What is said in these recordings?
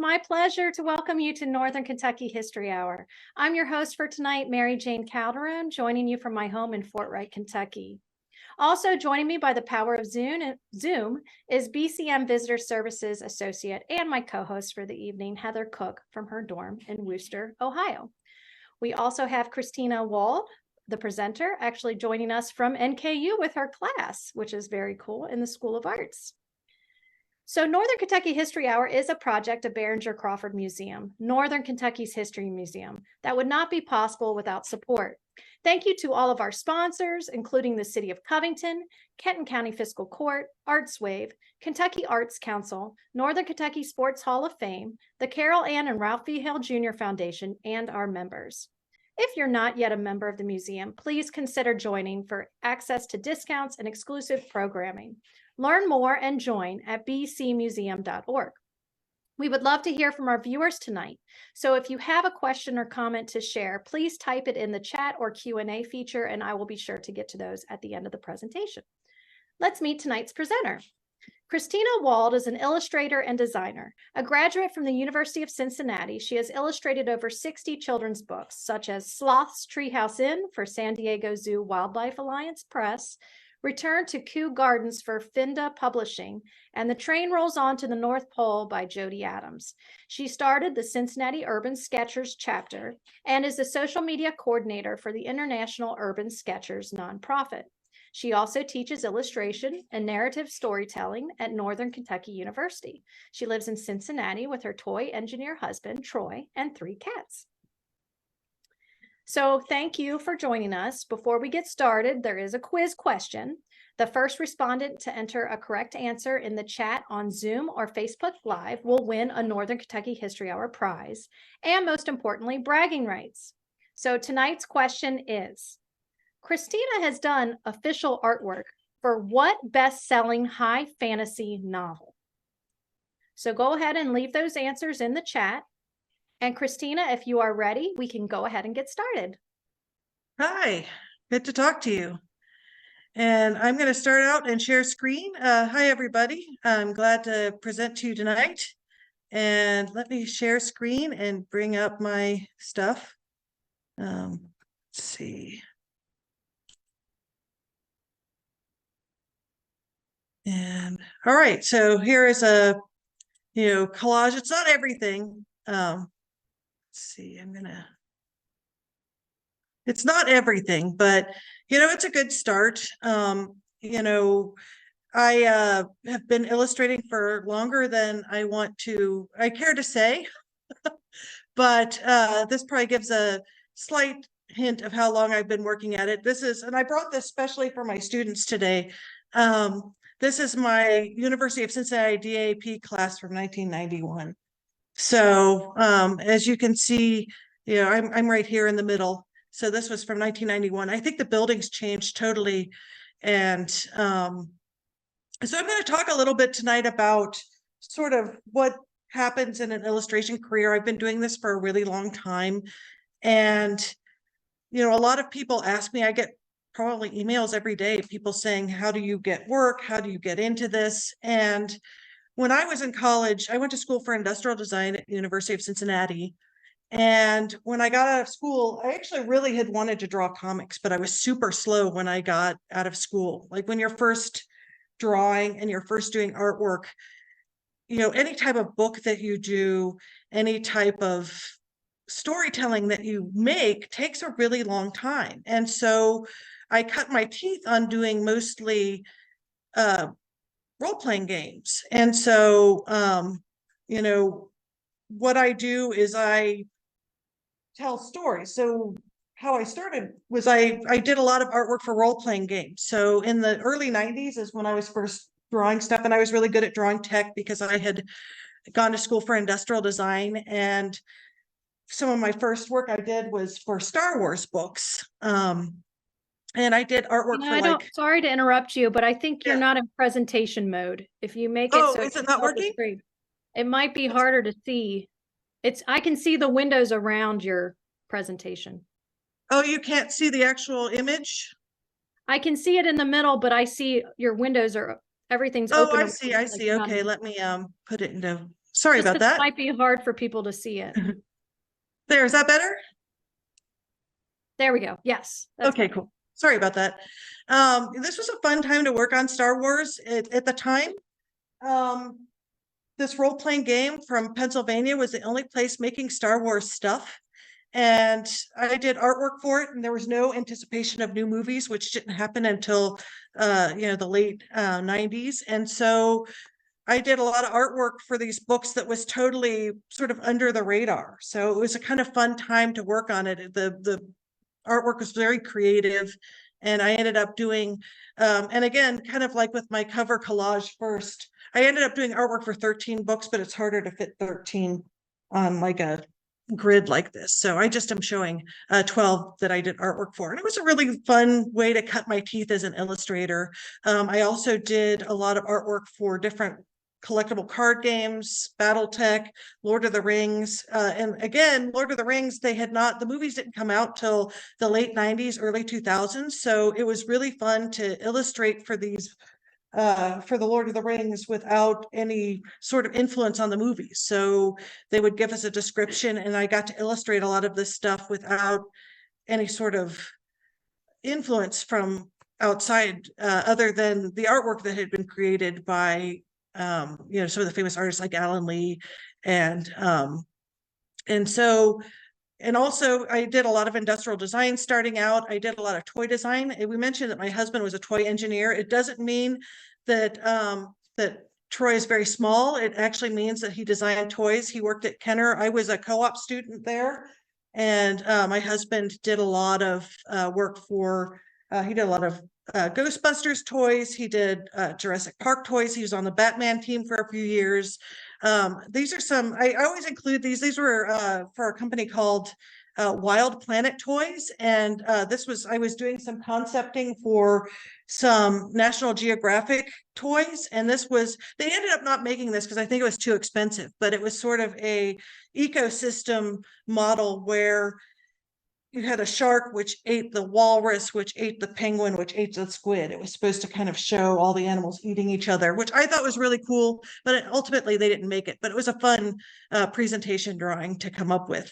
my pleasure to welcome you to Northern Kentucky History Hour. I'm your host for tonight, Mary Jane Calderon, joining you from my home in Fort Wright, Kentucky. Also joining me by the power of Zoom is BCM Visitor Services Associate and my co-host for the evening, Heather Cook, from her dorm in Wooster, Ohio. We also have Christina Wald, the presenter, actually joining us from NKU with her class, which is very cool, in the School of Arts. So Northern Kentucky History Hour is a project of Behringer-Crawford Museum, Northern Kentucky's history museum, that would not be possible without support. Thank you to all of our sponsors, including the City of Covington, Kenton County Fiscal Court, ArtsWave, Kentucky Arts Council, Northern Kentucky Sports Hall of Fame, the Carol Ann and Ralph V. Hale Jr. Foundation, and our members. If you're not yet a member of the museum, please consider joining for access to discounts and exclusive programming. Learn more and join at bcmuseum.org. We would love to hear from our viewers tonight. So if you have a question or comment to share, please type it in the chat or Q&A feature, and I will be sure to get to those at the end of the presentation. Let's meet tonight's presenter. Christina Wald is an illustrator and designer. A graduate from the University of Cincinnati, she has illustrated over 60 children's books, such as Sloth's Treehouse Inn for San Diego Zoo Wildlife Alliance Press, Return to Kew Gardens for Finda Publishing, and The Train Rolls On to the North Pole by Jody Adams. She started the Cincinnati Urban Sketchers chapter and is the social media coordinator for the International Urban Sketchers nonprofit. She also teaches illustration and narrative storytelling at Northern Kentucky University. She lives in Cincinnati with her toy engineer husband, Troy, and 3 cats. So thank you for joining us. Before we get started, there is a quiz question. The first respondent to enter a correct answer in the chat on Zoom or Facebook Live will win a Northern Kentucky History Hour prize, and most importantly, bragging rights. So tonight's question is, Christina has done official artwork for what best-selling high fantasy novel? So go ahead and leave those answers in the chat. And Christina, if you are ready, we can go ahead and get started. Hi, good to talk to you. And I'm going to start out and share screen. Hi, everybody. I'm glad to present to you tonight. And let me share screen and bring up my stuff. Let's see. And all right, so here is a, collage. It's not everything. See, it's not everything, but it's a good start. I have been illustrating for longer than I care to say, but this probably gives a slight hint of how long I've been working at it. And I brought this especially for my students today. This is my University of Cincinnati DAP class from 1991. So as you can see, I'm right here in the middle. So this was from 1991. I think the building's changed totally. And so I'm going to talk a little bit tonight about sort of what happens in an illustration career. I've been doing this for a really long time. And, a lot of people ask me, I get probably emails every day, people saying, how do you get work? How do you get into this? And when I was in college, I went to school for industrial design at the University of Cincinnati. And when I got out of school, I actually really had wanted to draw comics, but I was super slow when I got out of school. Like when you're first drawing and you're first doing artwork, any type of book that you do, any type of storytelling that you make takes a really long time. And so I cut my teeth on doing mostly role-playing games. And so, what I do is I tell stories. So how I started was I did a lot of artwork for role-playing games. So in the early 90s is when I was first drawing stuff, and I was really good at drawing tech because I had gone to school for industrial design. And some of my first work I did was for Star Wars books. And I did artwork for sorry to interrupt you, but I think you're not in presentation mode. If you make it so is it not working? It might be harder to see. I can see the windows around your presentation. Oh, you can't see the actual image? I can see it in the middle, but I see your windows everything's open. I see. Okay, let me put it into Sorry Just about that. might be hard for people to see it. There, is that better? There we go. Yes. Okay, cool. Sorry about that. This was a fun time to work on Star Wars at the time. This role-playing game from Pennsylvania was the only place making Star Wars stuff. And I did artwork for it, and there was no anticipation of new movies, which didn't happen until the late 90s. And so I did a lot of artwork for these books that was totally sort of under the radar. So it was a kind of fun time to work on it. The artwork was very creative, and I ended up doing, and again, kind of like with my cover collage first, I ended up doing artwork for 13 books, but it's harder to fit 13 on like a grid like this. So I just am showing 12 that I did artwork for. And it was a really fun way to cut my teeth as an illustrator. I also did a lot of artwork for different collectible card games, Battletech, Lord of the Rings. And again, Lord of the Rings, the movies didn't come out till the late 90s, early 2000s. So it was really fun to illustrate for these for the Lord of the Rings without any sort of influence on the movies. So they would give us a description, and I got to illustrate a lot of this stuff without any sort of influence from outside, other than the artwork that had been created by some of the famous artists like Alan Lee, and so. And also, I did a lot of industrial design starting out. I did a lot of toy design. And we mentioned that my husband was a toy engineer. It doesn't mean that that Troy is very small. It actually means that he designed toys. He worked at Kenner. I was a co-op student there. And my husband did a lot of work for, he did a lot of Ghostbusters toys. He did Jurassic Park toys. He was on the Batman team for a few years. These are some, I always include these. These were for a company called Wild Planet Toys. And I was doing some concepting for some National Geographic toys. And they ended up not making this because I think it was too expensive, but it was sort of a ecosystem model where you had a shark which ate the walrus, which ate the penguin, which ate the squid. It was supposed to kind of show all the animals eating each other, which I thought was really cool, but ultimately they didn't make it. But it was a fun presentation drawing to come up with.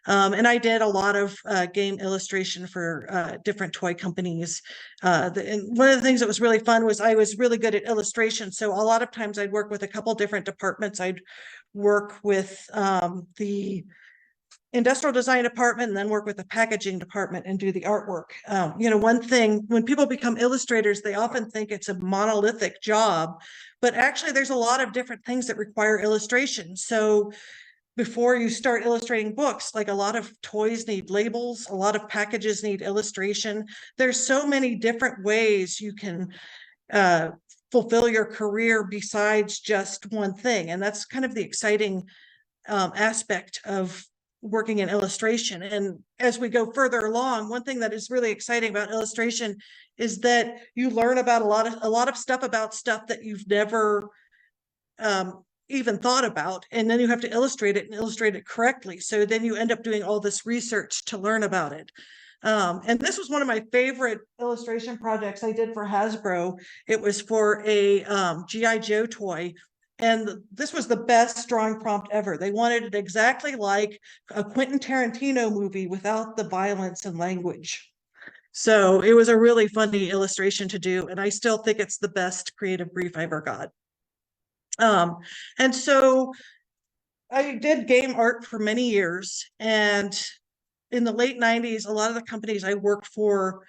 And I did a lot of game illustration for different toy companies. And one of the things that was really fun was I was really good at illustration. So a lot of times I'd work with a couple different departments. I'd work with the industrial design department and then work with the packaging department and do the artwork. One thing, when people become illustrators, they often think it's a monolithic job, but actually there's a lot of different things that require illustration. So before you start illustrating books, like a lot of toys need labels, a lot of packages need illustration. There's so many different ways you can fulfill your career besides just one thing. And that's kind of the exciting aspect of working in illustration. And as we go further along, one thing that is really exciting about illustration is that you learn about a lot of stuff about stuff that you've never even thought about, and then you have to illustrate it and illustrate it correctly. So then you end up doing all this research to learn about it. And this was one of my favorite illustration projects I did for Hasbro. It was for a G.I. Joe toy. And this was the best drawing prompt ever. They wanted it exactly like a Quentin Tarantino movie without the violence and language. So it was a really funny illustration to do. And I still think it's the best creative brief I ever got. And so I did game art for many years. And in the late 90s, a lot of the companies I worked for,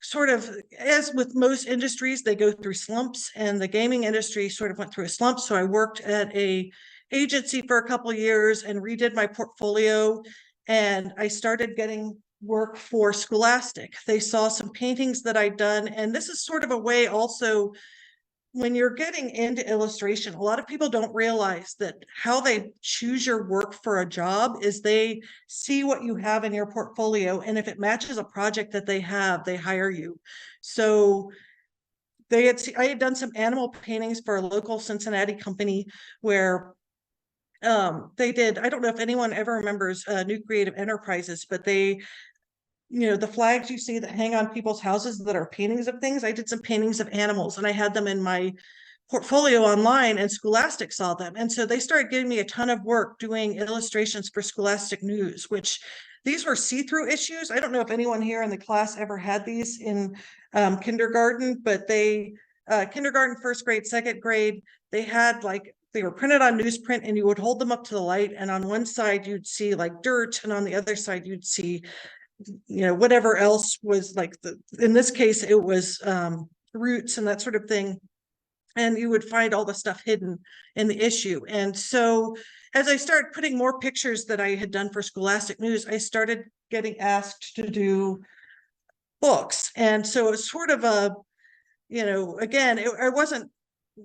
sort of, as with most industries, they go through slumps, and the gaming industry sort of went through a slump. So I worked at a agency for a couple of years and redid my portfolio, and I started getting work for Scholastic. They saw some paintings that I'd done, and this is sort of a way also, when you're getting into illustration, a lot of people don't realize that how they choose your work for a job is they see what you have in your portfolio. And if it matches a project that they have, they hire you. So I had done some animal paintings for a local Cincinnati company where they did, I don't know if anyone ever remembers New Creative Enterprises, but they, the flags you see that hang on people's houses that are paintings of things. I did some paintings of animals, and I had them in my portfolio online, and Scholastic saw them. And so they started giving me a ton of work doing illustrations for Scholastic News, which these were see-through issues. I don't know if anyone here in the class ever had these in kindergarten, but kindergarten, first grade, second grade, they had they were printed on newsprint, and you would hold them up to the light. And on one side you'd see like dirt, and on the other side you'd see, whatever else was in this case, it was roots and that sort of thing. And you would find all the stuff hidden in the issue. And so as I started putting more pictures that I had done for Scholastic News, I started getting asked to do books. And so it's sort of again, I wasn't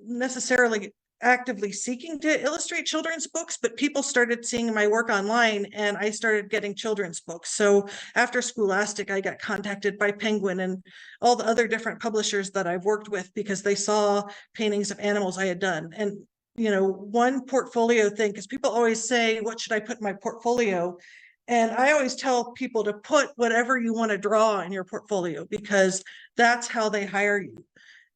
necessarily actively seeking to illustrate children's books, but people started seeing my work online, and I started getting children's books. So after Scholastic, I got contacted by Penguin and all the other different publishers that I've worked with, because they saw paintings of animals I had done. And one portfolio thing, because people always say, what should I put in my portfolio? And I always tell people to put whatever you want to draw in your portfolio, because that's how they hire you.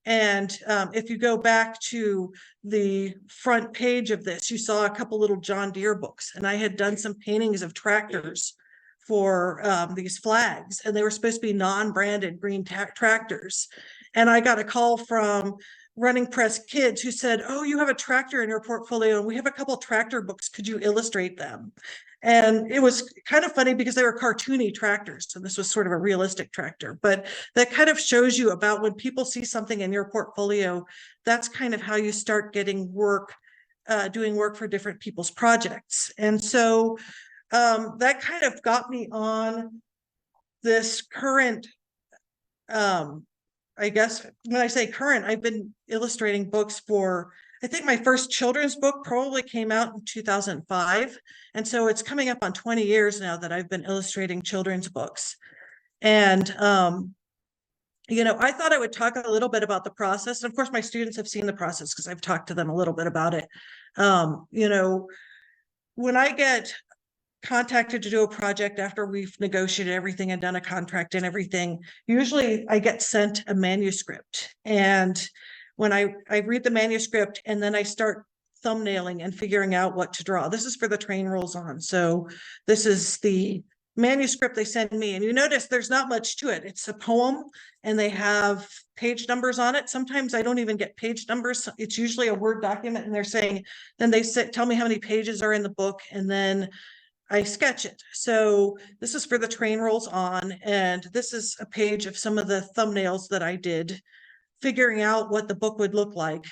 And if you go back to the front page of this, you saw a couple little John Deere books, and I had done some paintings of tractors for these flags, and they were supposed to be non-branded green tractors. And I got a call from Running Press Kids who said, "Oh, you have a tractor in your portfolio, and we have a couple tractor books. Could you illustrate them?" And it was kind of funny because they were cartoony tractors, and this was sort of a realistic tractor. But that kind of shows you about when people see something in your portfolio, that's kind of how you start getting work, doing work for different people's projects. And so that kind of got me on this current, I guess when I say current, I've been illustrating books for, I think my first children's book probably came out in 2005. And so it's coming up on 20 years now that I've been illustrating children's books. And, I thought I would talk a little bit about the process. And of course, my students have seen the process because I've talked to them a little bit about it. When I get contacted to do a project after we've negotiated everything and done a contract and everything, usually I get sent a manuscript. And when I read the manuscript, and then I start thumbnailing and figuring out what to draw. This is for the train rolls on. So this is the manuscript they send me. And you notice there's not much to it. It's a poem, and they have page numbers on it. Sometimes I don't even get page numbers. It's usually a Word document, and they're saying, then they say, tell me how many pages are in the book, and then I sketch it. So this is for the train rolls on, and this is a page of some of the thumbnails that I did, figuring out what the book would look like.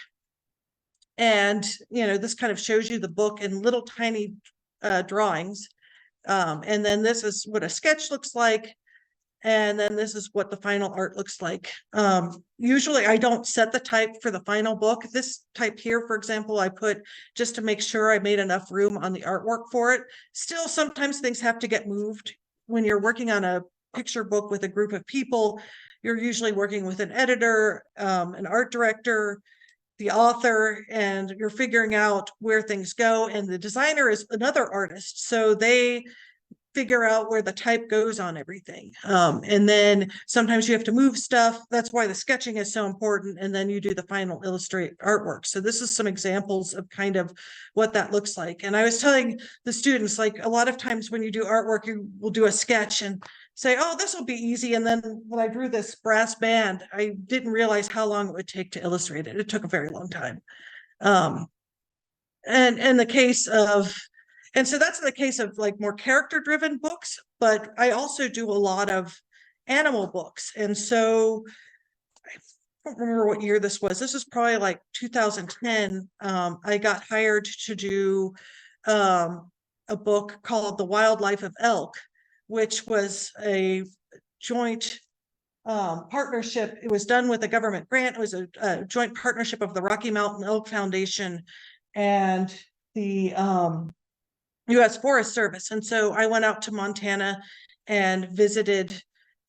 And, this kind of shows you the book in little tiny drawings. And then this is what a sketch looks like. And then this is what the final art looks like. Usually I don't set the type for the final book. This type here, for example, I put just to make sure I made enough room on the artwork for it. Still, sometimes things have to get moved. When you're working on a picture book with a group of people, you're usually working with an editor, an art director, the author, and you're figuring out where things go. And the designer is another artist. So they figure out where the type goes on everything. And then sometimes you have to move stuff. That's why the sketching is so important. And then you do the final illustrate artwork. So this is some examples of kind of what that looks like. And I was telling the students, like a lot of times when you do artwork, you will do a sketch and say, oh, this will be easy. And then when I drew this brass band, I didn't realize how long it would take to illustrate it. It took a very long time. And in the case of, and so that's in the case of like more character driven books, but I also do a lot of animal books. And so I don't remember what year this was. This was probably like 2010. I got hired to do a book called The Wildlife of Elk, which was a joint partnership. It was done with a government grant. It was a joint partnership of the Rocky Mountain Elk Foundation and the U.S. Forest Service. And so I went out to Montana and visited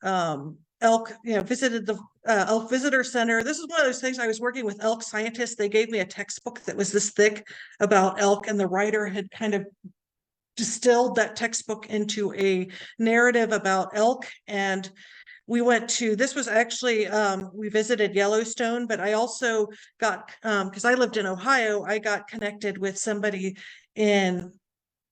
elk, visited the elk visitor center. This is one of those things. I was working with elk scientists. They gave me a textbook that was this thick about elk, and the writer had kind of distilled that textbook into a narrative about elk. And we went to, this was actually, we visited Yellowstone, but I also got, because I lived in Ohio, I got connected with somebody in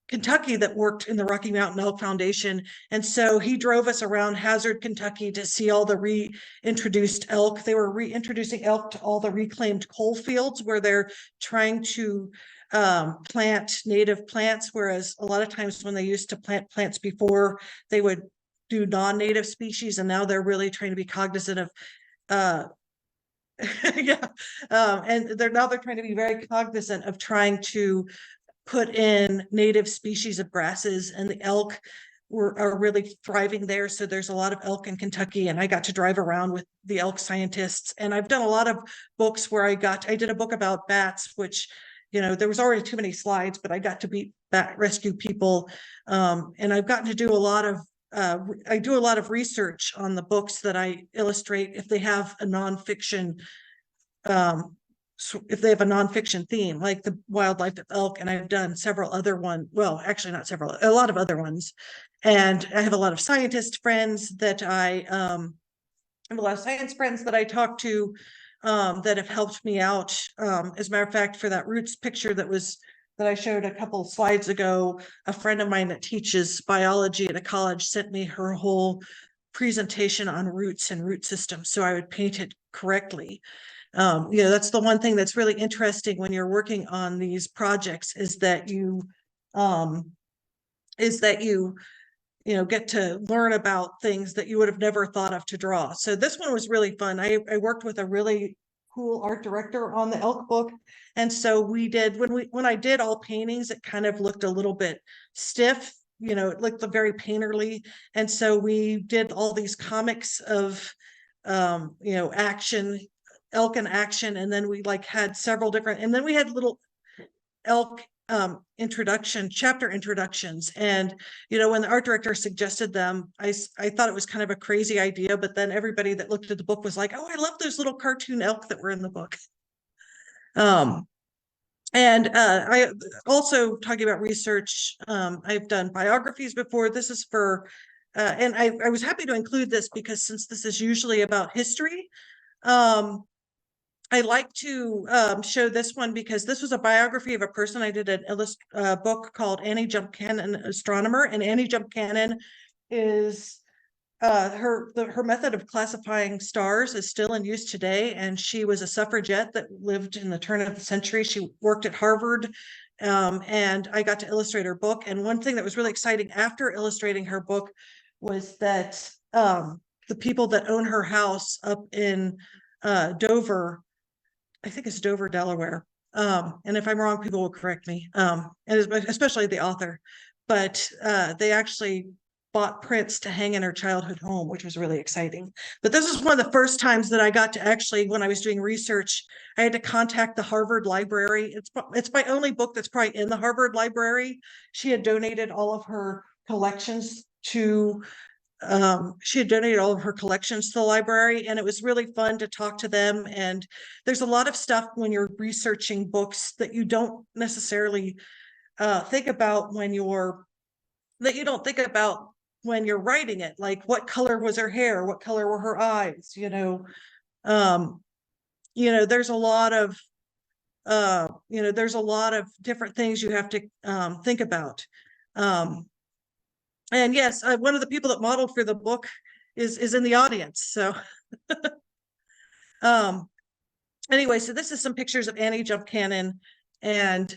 Kentucky that worked in the Rocky Mountain Elk Foundation. And so he drove us around Hazard, Kentucky to see all the reintroduced elk. They were reintroducing elk to all the reclaimed coal fields where they're trying to plant native plants, whereas a lot of times when they used to plant plants before, they would do non-native species, and now they're really trying to be cognizant of yeah, and they're trying to be very cognizant of trying to put in native species of grasses, and the elk are really thriving there. So there's a lot of elk in Kentucky, and I got to drive around with the elk scientists. And I've done a lot of books where I did a book about bats, which, you know, there was already too many slides, but I got to be bat rescue people. And I've gotten to do a lot of I do a lot of research on the books that I illustrate if they have a nonfiction so if they have a nonfiction theme, like the wildlife of elk, and I've done several other ones, well, actually not several, a lot of other ones. And I have a lot of scientist friends that I have a lot of science friends that I talk to that have helped me out. As a matter of fact, for that roots picture that I showed a couple slides ago, a friend of mine that teaches biology at a college sent me her whole presentation on roots and root systems, so I would paint it correctly. You know, that's the one thing that's really interesting when you're working on these projects is that you get to learn about things that you would have never thought of to draw. So this one was really fun. I worked with a really cool art director on the elk book. And so we did, when I did all paintings, it kind of looked a little bit stiff, you know, it looked very painterly. And so we did all these comics of, action, elk in action. And then we had several different, and then we had little elk chapter introductions. And, you know, when the art director suggested them, I thought it was kind of a crazy idea, but then everybody that looked at the book was like, oh, I love those little cartoon elk that were in the book. And I also, talking about research, I've done biographies before. This is for, and I was happy to include this because since this is usually about history, I like to show this one because this was a biography of a person. I did a book called Annie Jump Cannon, Astronomer, and Annie Jump Cannon is her method of classifying stars is still in use today. And she was a suffragette that lived in the turn of the century. She worked at Harvard, and I got to illustrate her book. And one thing that was really exciting after illustrating her book was that the people that own her house up in Dover, I think it's Dover, Delaware. And if I'm wrong, people will correct me, and especially the author. But they actually bought prints to hang in her childhood home, which was really exciting. But this is one of the first times that I got to actually, when I was doing research, I had to contact the Harvard Library. It's my only book that's probably in the Harvard Library. She had donated all of her collections to the library, and it was really fun to talk to them. And there's a lot of stuff when you're researching books that you don't necessarily think about when you're writing it, like what color was her hair, what color were her eyes, there's a lot of different things you have to think about. And yes, one of the people that modeled for the book is in the audience. So anyway, so this is some pictures of Annie Jump Cannon. And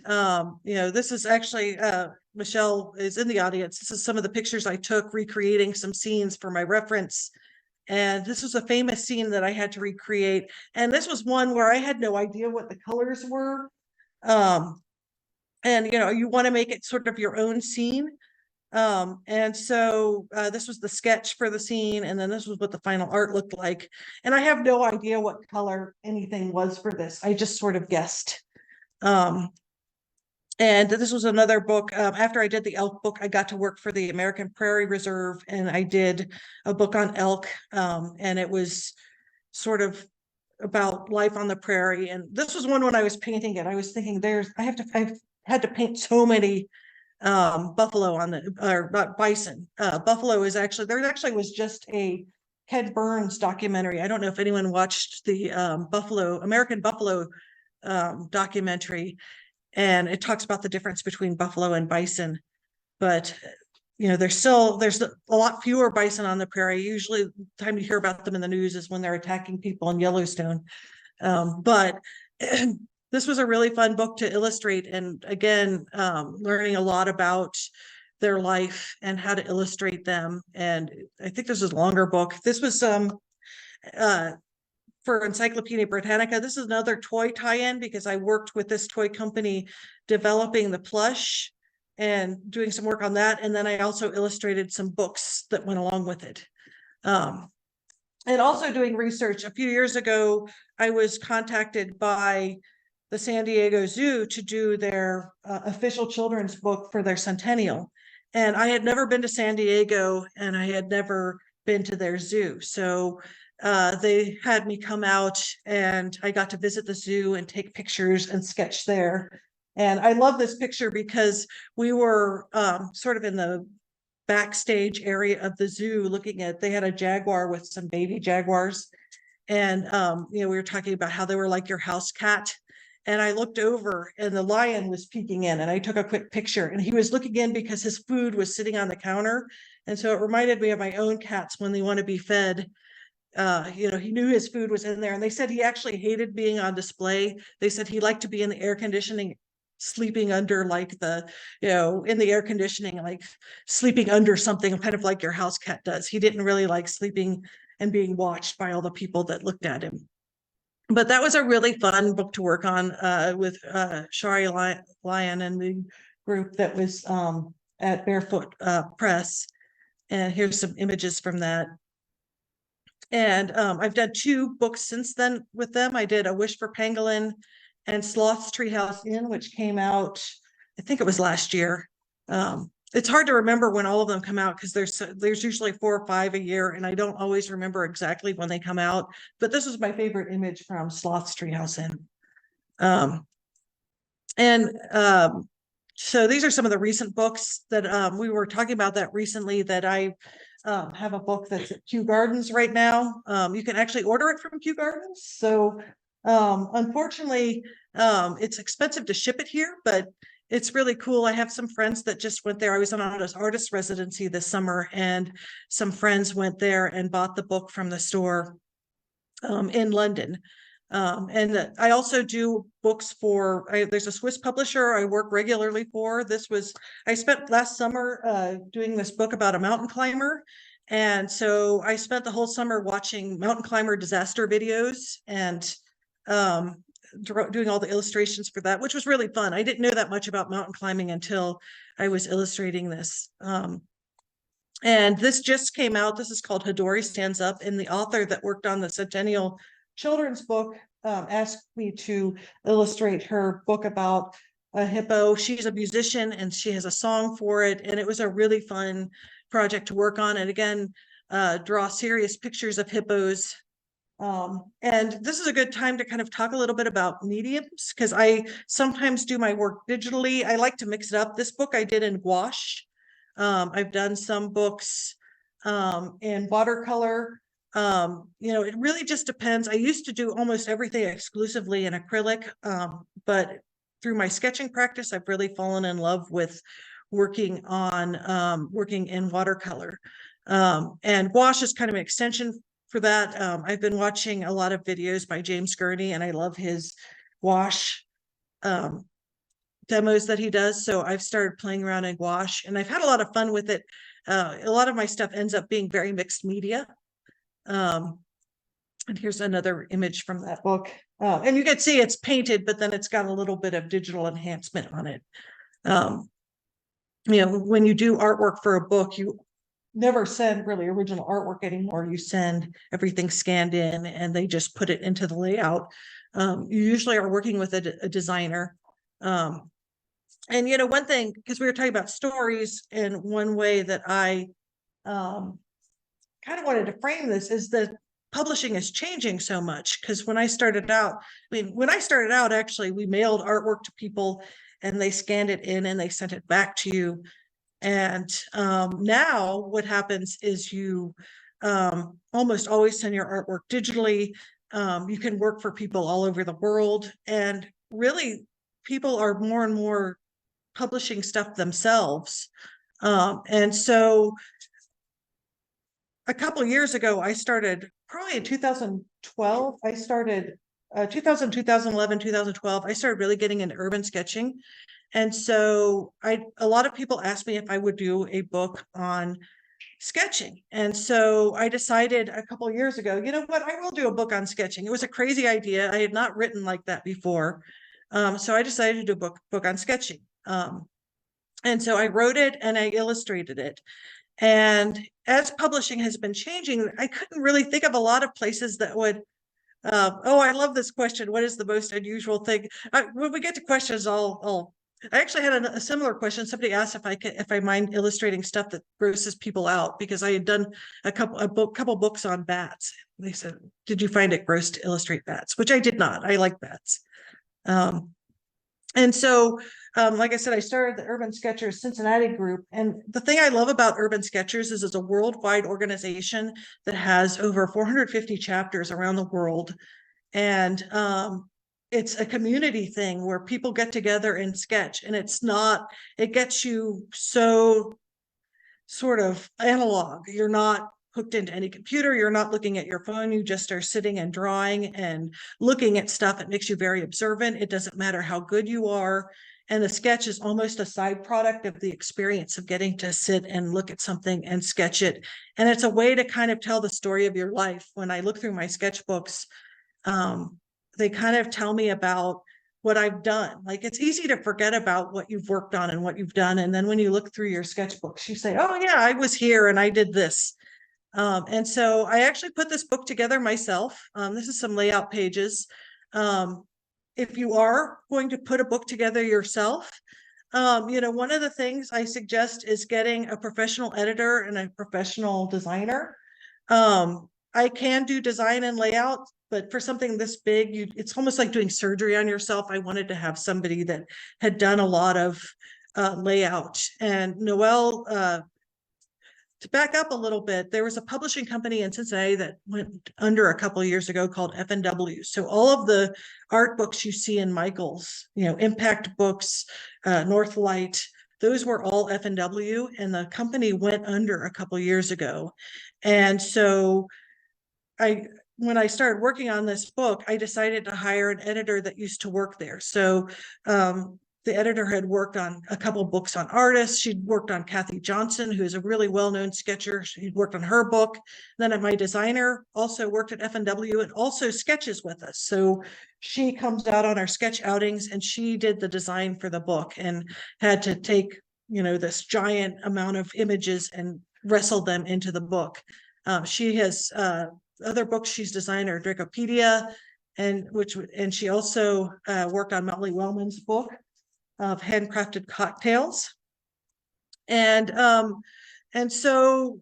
this is actually Michelle is in the audience. This is some of the pictures I took recreating some scenes for my reference. And this was a famous scene that I had to recreate. And this was one where I had no idea what the colors were. And you want to make it sort of your own scene. And so this was the sketch for the scene, and then this was what the final art looked like. And I have no idea what color anything was for this. I just sort of guessed. And this was another book. After I did the elk book, I got to work for the American Prairie Reserve, and I did a book on elk. And it was sort of about life on the prairie. And this was one when I was painting it, I was thinking I've had to paint so many buffalo or not bison. Buffalo is actually, there actually was just a Ted Burns documentary. I don't know if anyone watched the American Buffalo documentary, and it talks about the difference between buffalo and bison. But there's a lot fewer bison on the prairie. Usually the time you hear about them in the news is when they're attacking people in Yellowstone. But this was a really fun book to illustrate, and again, learning a lot about their life and how to illustrate them. And I think this is a longer book. This was for Encyclopedia Britannica. This is another toy tie-in because I worked with this toy company developing the plush and doing some work on that. And then I also illustrated some books that went along with it. And also doing research. A few years ago, I was contacted by the San Diego Zoo to do their official children's book for their centennial. And I had never been to San Diego, and I had never been to their zoo. So they had me come out, and I got to visit the zoo and take pictures and sketch there. And I love this picture because we were sort of in the backstage area of the zoo looking at, they had a jaguar with some baby jaguars. And, we were talking about how they were like your house cat. And I looked over, and the lion was peeking in, and I took a quick picture, and he was looking in because his food was sitting on the counter. And so it reminded me of my own cats when they want to be fed. He knew his food was in there, and they said he actually hated being on display. They said he liked to be in the air conditioning, sleeping under like in the air conditioning, like sleeping under something, kind of like your house cat does. He didn't really like sleeping and being watched by all the people that looked at him. But that was a really fun book to work on with Shari Lyon and the group that was at Barefoot Press. And here's some images from that. And I've done 2 books since then with them. I did A Wish for Pangolin and Sloth's Treehouse Inn, which came out, I think it was last year. It's hard to remember when all of them come out because there's usually 4 or 5 a year, and I don't always remember exactly when they come out. But this is my favorite image from Sloth's Treehouse Inn. So these are some of the recent books that we were talking about that recently that I have a book that's at Kew Gardens right now. You can actually order it from Kew Gardens. So unfortunately, it's expensive to ship it here, but it's really cool. I have some friends that just went there. I was on an artist residency this summer, and some friends went there and bought the book from the store in London. And I also do books for, there's a Swiss publisher I work regularly for. I spent last summer doing this book about a mountain climber. And so I spent the whole summer watching mountain climber disaster videos and doing all the illustrations for that, which was really fun. I didn't know that much about mountain climbing until I was illustrating this. And this just came out. This is called Hidori Stands Up, and the author that worked on the Centennial children's book asked me to illustrate her book about a hippo. She's a musician, and she has a song for it, and it was a really fun project to work on. And again, draw serious pictures of hippos. And this is a good time to kind of talk a little bit about mediums, because I sometimes do my work digitally. I like to mix it up. This book I did in gouache. I've done some books in watercolor. It really just depends. I used to do almost everything exclusively in acrylic, but through my sketching practice, I've really fallen in love with working in watercolor. And gouache is kind of an extension for that. I've been watching a lot of videos by James Gurney, and I love his gouache demos that he does. So I've started playing around in gouache, and I've had a lot of fun with it. A lot of my stuff ends up being very mixed media. And here's another image from that book. And you can see it's painted, but then it's got a little bit of digital enhancement on it. When you do artwork for a book, you never send really original artwork anymore. You send everything scanned in, and they just put it into the layout. You usually are working with a designer. And one thing, because we were talking about stories, and one way that I kind of wanted to frame this is that publishing is changing so much. Because when I started out, actually, we mailed artwork to people, and they scanned it in and they sent it back to you. And now what happens is you almost always send your artwork digitally. You can work for people all over the world, and really people are more and more publishing stuff themselves. And so a couple of years ago, I started probably in 2012. I started 2011, 2012. I started really getting into urban sketching. And so a lot of people asked me if I would do a book on sketching. And so I decided a couple of years ago, you know what, I will do a book on sketching. It was a crazy idea. I had not written like that before. So I decided to do a book on sketching. And so I wrote it and I illustrated it. And as publishing has been changing, I couldn't really think of a lot of places that would, oh, I love this question. What is the most unusual thing? When we get to questions, I actually had a similar question. Somebody asked if I mind illustrating stuff that grosses people out, because I had done a couple books on bats. They said, did you find it gross to illustrate bats? Which I did not. I like bats. And so, like I said, I started the Urban Sketchers Cincinnati group. And the thing I love about Urban Sketchers is it's a worldwide organization that has over 450 chapters around the world. And it's a community thing where people get together and sketch. And it gets you so sort of analog. You're not hooked into any computer. You're not looking at your phone. You just are sitting and drawing and looking at stuff. It makes you very observant. It doesn't matter how good you are. And the sketch is almost a side product of the experience of getting to sit and look at something and sketch it. And it's a way to kind of tell the story of your life. When I look through my sketchbooks, they kind of tell me about what I've done. Like, it's easy to forget about what you've worked on and what you've done. And then when you look through your sketchbooks, you say, oh yeah, I was here and I did this. And so I actually put this book together myself. This is some layout pages. If you are going to put a book together yourself, one of the things I suggest is getting a professional editor and a professional designer. I can do design and layout, but for something this big, it's almost like doing surgery on yourself. I wanted to have somebody that had done a lot of layout. And Noelle, to back up a little bit, there was a publishing company in Cincinnati that went under a couple of years ago called FNW. So all of the art books you see in Michael's, Impact Books, Northlight, those were all FNW, and the company went under a couple of years ago. And so when I started working on this book, I decided to hire an editor that used to work there. So the editor had worked on a couple of books on artists. She'd worked on Kathy Johnson, who's a really well-known sketcher. She'd worked on her book. Then my designer also worked at FNW and also sketches with us. So she comes out on our sketch outings, and she did the design for the book and had to take, this giant amount of images and wrestle them into the book. She has other books she's designed are Dracopedia, and she also worked on Molly Wellman's book of handcrafted cocktails. And so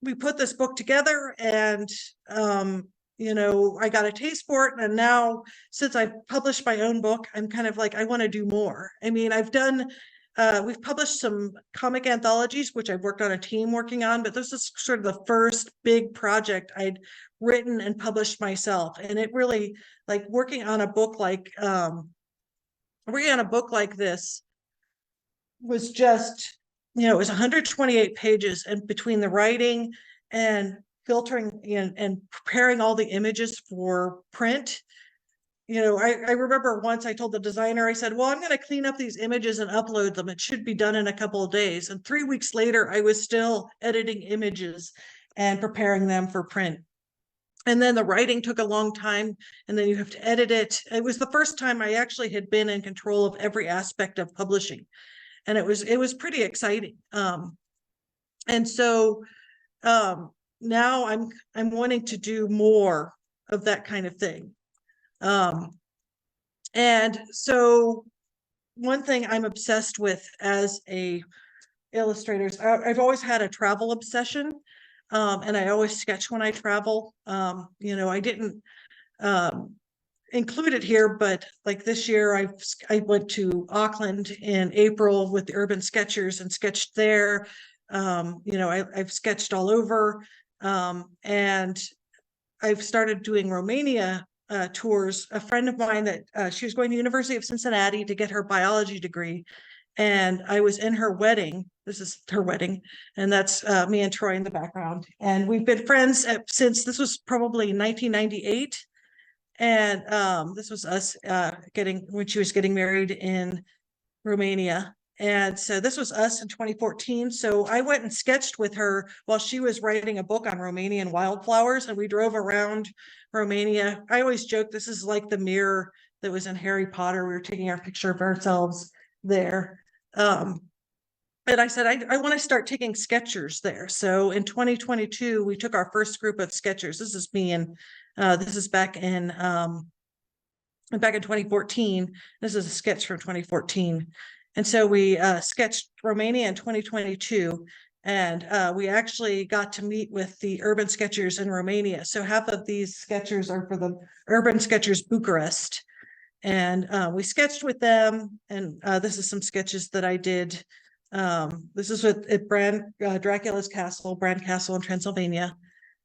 we put this book together, and I got a taste for it. And now, since I've published my own book, I'm kind of like, I want to do more. I mean, we've published some comic anthologies, which I've worked on a team working on, but this is sort of the first big project I'd written and published myself. And it really, like, working on a book like this was just, it was 128 pages, and between the writing and filtering and preparing all the images for print, I remember once I told the designer, I said, well, I'm going to clean up these images and upload them. It should be done in a couple of days. And 3 weeks later, I was still editing images and preparing them for print. And then the writing took a long time, and then you have to edit it. It was the first time I actually had been in control of every aspect of publishing. And it was pretty exciting. And so now I'm wanting to do more of that kind of thing. And so one thing I'm obsessed with as a illustrator is I've always had a travel obsession, and I always sketch when I travel. I didn't include it here, but like this year I went to Auckland in April with the Urban Sketchers and sketched there. I've sketched all over. And I've started doing Romania tours. A friend of mine that she was going to University of Cincinnati to get her biology degree. And I was in her wedding. This is her wedding. And that's me and Troy in the background. And we've been friends since this was probably 1998. And this was us when she was getting married in Romania. And so this was us in 2014. So I went and sketched with her while she was writing a book on Romanian wildflowers, and we drove around Romania. I always joke this is like the mirror that was in Harry Potter. We were taking our picture of ourselves there. And I said, I want to start taking sketchers there. So in 2022, we took our first group of sketchers. This is me, and this is back in 2014. This is a sketch from 2014. And so we sketched Romania in 2022, and we actually got to meet with the urban sketchers in Romania. So half of these sketchers are for the Urban Sketchers Bucharest. And we sketched with them, and this is some sketches that I did. This is at Dracula's Castle, Brand Castle in Transylvania.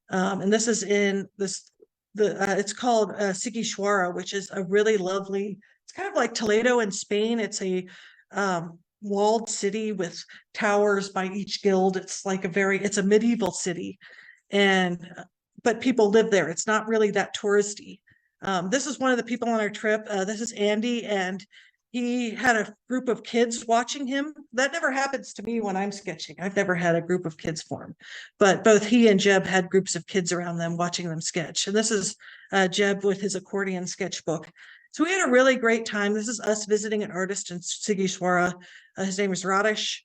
And this is in it's called Sighișoara, which is a really lovely, it's kind of like Toledo in Spain. It's a walled city with towers by each guild. It's like it's a medieval city, but people live there. It's not really that touristy. This is one of the people on our trip. This is Andy, and he had a group of kids watching him. That never happens to me when I'm sketching. I've never had a group of kids for him, but both he and Jeb had groups of kids around them watching them sketch. And this is Jeb with his accordion sketchbook. So we had a really great time. This is us visiting an artist in Sighișoara. His name is Radesh.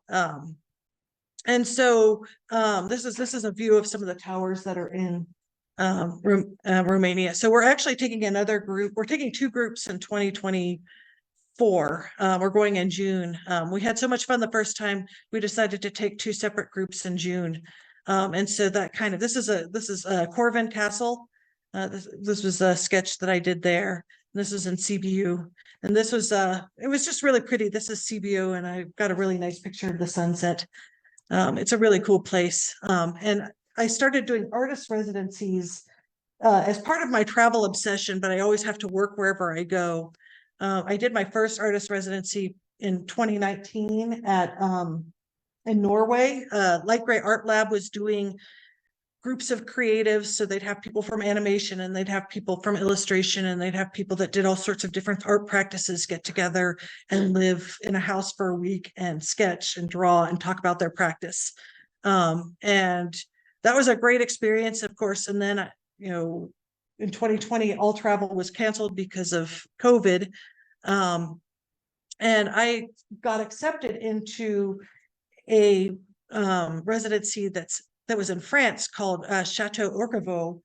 And so this is a view of some of the towers that are in Romania. So we're actually taking another group. We're taking two groups in 2024. We're going in June. We had so much fun the first time, we decided to take two separate groups in June. And so that kind of, this is Corvin Castle. This was a sketch that I did there. This is in CBU. And this was, it was just really pretty. This is CBU, and I got a really nice picture of the sunset. It's a really cool place. And I started doing artist residencies as part of my travel obsession, but I always have to work wherever I go. I did my first artist residency in 2019 in Norway. Light Gray Art Lab was doing groups of creatives. So they'd have people from animation, and they'd have people from illustration, and they'd have people that did all sorts of different art practices get together and live in a house for a week and sketch and draw and talk about their practice. And that was a great experience, of course. And then, in 2020, all travel was canceled because of COVID. And I got accepted into a residency that was in France called Chateau Orcavaux.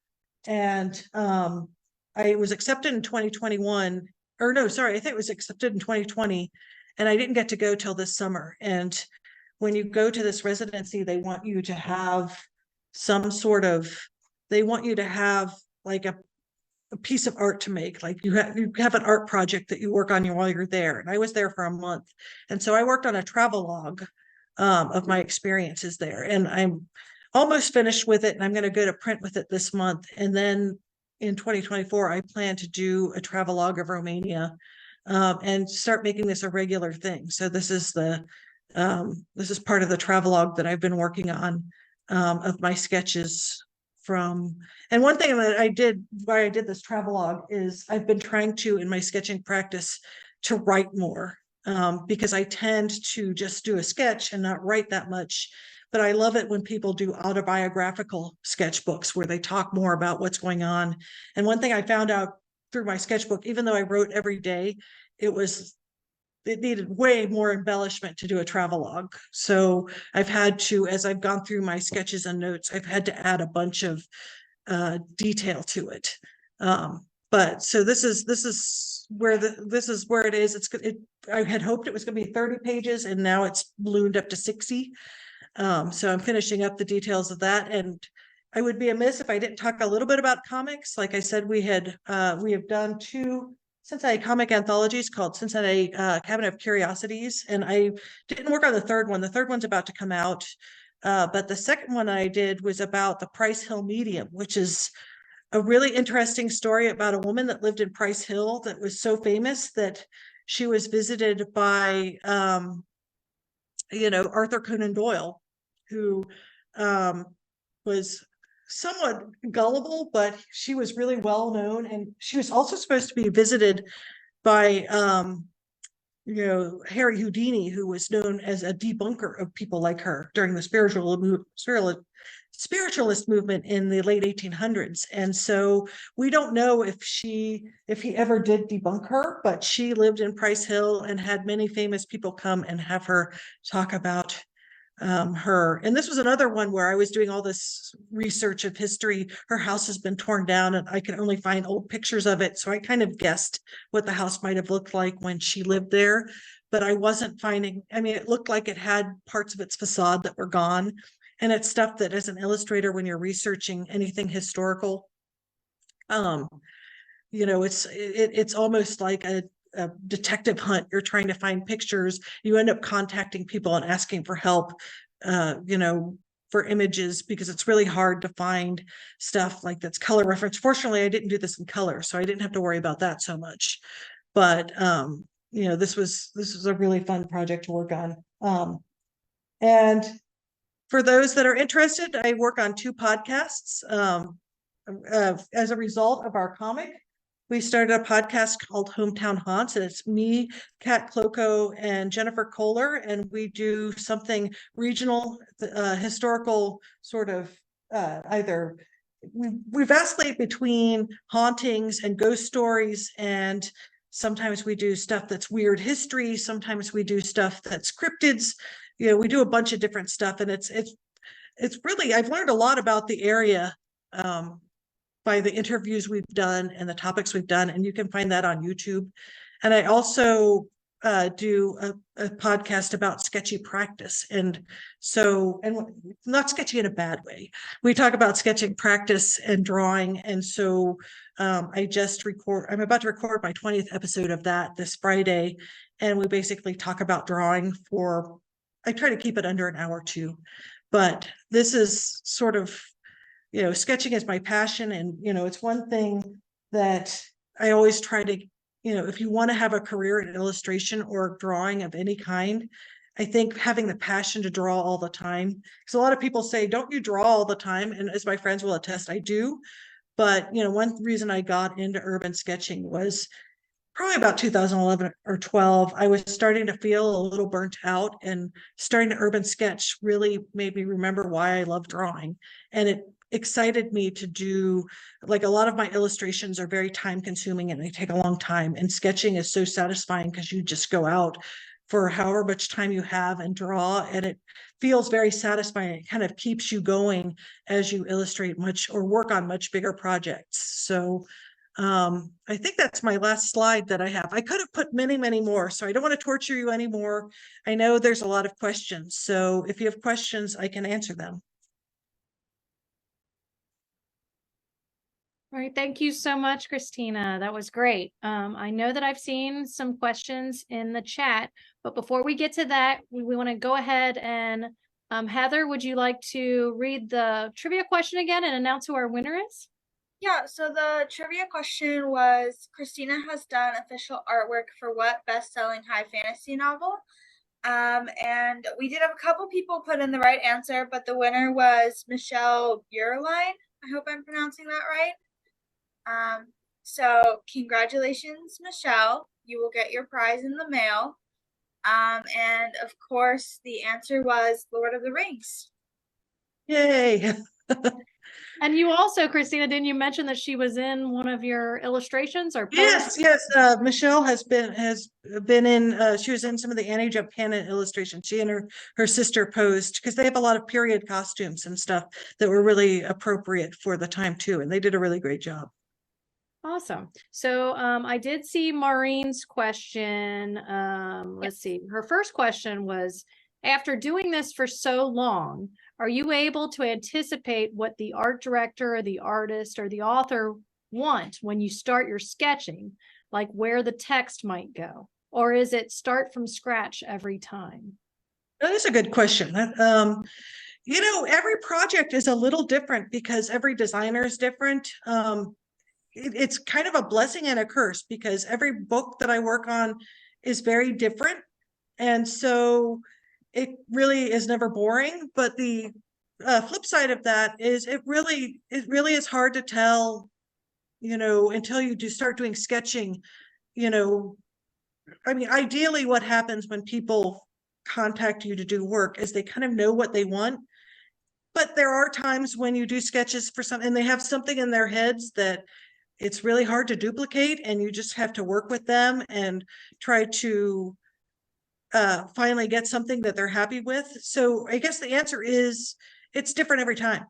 And I was accepted in 2021, or no, sorry, I think it was accepted in 2020, and I didn't get to go till this summer. And when you go to this residency, they want you to have they want you to have like a piece of art to make, like you have an art project that you work on while you're there. And I was there for a month. And so I worked on a travel log of my experiences there. And I'm almost finished with it, and I'm going to go to print with it this month. And then in 2024, I plan to do a travelogue of Romania and start making this a regular thing. So this is part of the travelogue that I've been working on of my sketches from. And one thing that I did why I did this travelogue is I've been trying to, in my sketching practice, to write more because I tend to just do a sketch and not write that much. But I love it when people do autobiographical sketchbooks where they talk more about what's going on. And one thing I found out through my sketchbook, even though I wrote every day, it needed way more embellishment to do a travelogue. So I've had to, as I've gone through my sketches and notes, I've had to add a bunch of detail to it. But so this is where it is. I had hoped it was going to be 30 pages, and now it's ballooned up to 60. So I'm finishing up the details of that, and I would be amiss if I didn't talk a little bit about comics. Like I said, we have done two Cincinnati comic anthologies called Cincinnati Cabinet of Curiosities, and I didn't work on the third one. The third one's about to come out. But the second one I did was about the Price Hill Medium, which is a really interesting story about a woman that lived in Price Hill that was so famous that she was visited by, Arthur Conan Doyle, who was somewhat gullible, but she was really well known. And she was also supposed to be visited by, Harry Houdini, who was known as a debunker of people like her during the spiritualist movement in the late 1800s. And so we don't know if he ever did debunk her, but she lived in Price Hill and had many famous people come and have her talk about her. And this was another one where I was doing all this research of history. Her house has been torn down and I could only find old pictures of it. So I kind of guessed what the house might have looked like when she lived there, but I wasn't finding, it looked like it had parts of its facade that were gone. And it's stuff that as an illustrator, when you're researching anything historical, it's almost like a detective hunt. You're trying to find pictures. You end up contacting people and asking for help, for images, because it's really hard to find stuff like that's color reference. Fortunately, I didn't do this in color, so I didn't have to worry about that so much. But this was a really fun project to work on. And for those that are interested, I work on 2 podcasts. As a result of our comic, we started a podcast called Hometown Haunts, and it's me, Kat Kloko, and Jennifer Kohler, and we do something regional, historical sort of either we vacillate between hauntings and ghost stories, and sometimes we do stuff that's weird history, sometimes we do stuff that's cryptids. We do a bunch of different stuff, and it's really, I've learned a lot about the area by the interviews we've done and the topics we've done, and you can find that on YouTube. And I also do a podcast about sketchy practice, and not sketchy in a bad way. We talk about sketching practice and drawing, and so I'm about to record my 20th episode of that this Friday, and we basically talk about drawing I try to keep it under an hour too, but this is sort of, sketching is my passion. And, it's one thing that I always try to, if you want to have a career in illustration or drawing of any kind, I think having the passion to draw all the time, because a lot of people say, don't you draw all the time? And as my friends will attest, I do. But, one reason I got into urban sketching was probably about 2011 or 12, I was starting to feel a little burnt out, and starting to urban sketch really made me remember why I love drawing. And it excited me to do, like, a lot of my illustrations are very time consuming and they take a long time. And sketching is so satisfying because you just go out for however much time you have and draw, and it feels very satisfying. It kind of keeps you going as you illustrate much or work on much bigger projects. So I think that's my last slide that I have. I could have put many, many more, so I don't want to torture you anymore. I know there's a lot of questions, so if you have questions, I can answer them. All right, thank you so much, Christina. That was great. I know that I've seen some questions in the chat, but before we get to that, we want to go ahead and Heather, would you like to read the trivia question again and announce who our winner is? Yeah, so the trivia question was, Christina has done official artwork for what best-selling high fantasy novel? And we did have a couple people put in the right answer, but the winner was Michelle Buerlein. I hope I'm pronouncing that right. So congratulations, Michelle. You will get your prize in the mail. And of course, the answer was Lord of the Rings. Yay! And you also, Christina, didn't you mention that she was in one of your illustrations or posts? Yes. Michelle has been in. She was in some of the Annie Jump Cannon illustrations. She and her sister posed, because they have a lot of period costumes and stuff that were really appropriate for the time too, and they did a really great job. Awesome. So I did see Maureen's question. Let's see. Her first question was, after doing this for so long, are you able to anticipate what the art director or the artist or the author want when you start your sketching, like where the text might go? Or is it start from scratch every time? That is a good question. Every project is a little different because every designer is different. It's kind of a blessing and a curse because every book that I work on is very different. And so it really is never boring. But the flip side of that is it really is hard to tell, until you start doing sketching, ideally what happens when people contact you to do work is they kind of know what they want. But there are times when you do sketches for something and they have something in their heads that it's really hard to duplicate, and you just have to work with them and try to finally get something that they're happy with. So I guess the answer is it's different every time.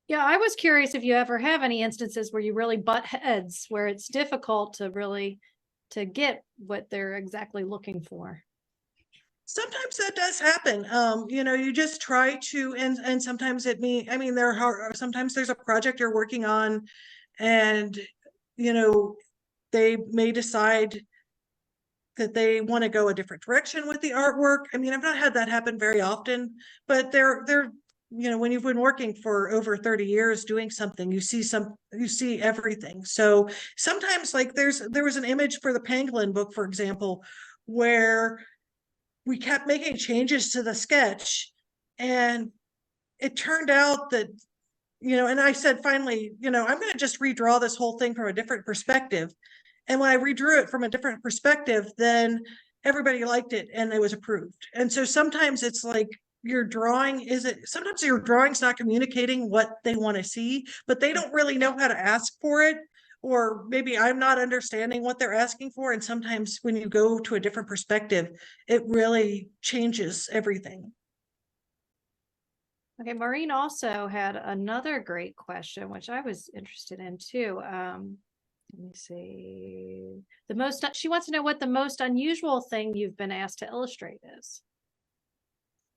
Yeah, I was curious if you ever have any instances where you really butt heads, where it's difficult to get what they're exactly looking for. Sometimes that does happen. You just try to, and sometimes sometimes there's a project you're working on and, they may decide that they want to go a different direction with the artwork. I've not had that happen very often, but they're when you've been working for over 30 years doing something, you see everything. So sometimes, like there was an image for the pangolin book, for example, where we kept making changes to the sketch, and it turned out that, and I said, finally, I'm going to just redraw this whole thing from a different perspective. And when I redrew it from a different perspective, then everybody liked it and it was approved. And so sometimes it's like sometimes your drawing's not communicating what they want to see, but they don't really know how to ask for it. Or maybe I'm not understanding what they're asking for. And sometimes when you go to a different perspective, it really changes everything. Okay, Maureen also had another great question, which I was interested in too. Let me see. She wants to know what the most unusual thing you've been asked to illustrate is.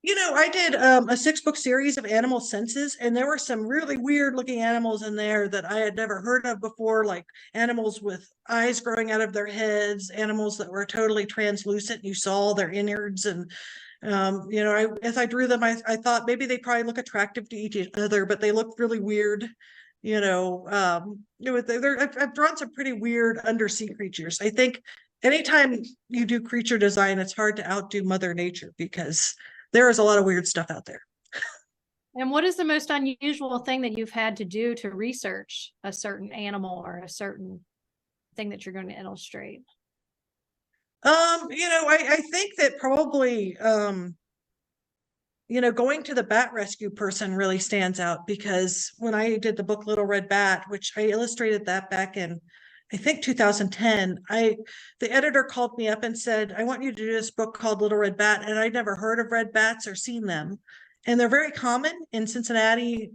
I did a 6-book series of animal senses, and there were some really weird looking animals in there that I had never heard of before, like animals with eyes growing out of their heads, animals that were totally translucent. You saw their innards, and as I drew them, I thought maybe they probably look attractive to each other, but they look really weird. I've drawn some pretty weird undersea creatures. I think anytime you do creature design, it's hard to outdo Mother Nature because there is a lot of weird stuff out there. And what is the most unusual thing that you've had to do to research a certain animal or a certain thing that you're going to illustrate? I think that probably going to the bat rescue person really stands out, because when I did the book Little Red Bat, which I illustrated that back in, I think 2010, the editor called me up and said, I want you to do this book called Little Red Bat. And I'd never heard of red bats or seen them. And they're very common in Cincinnati,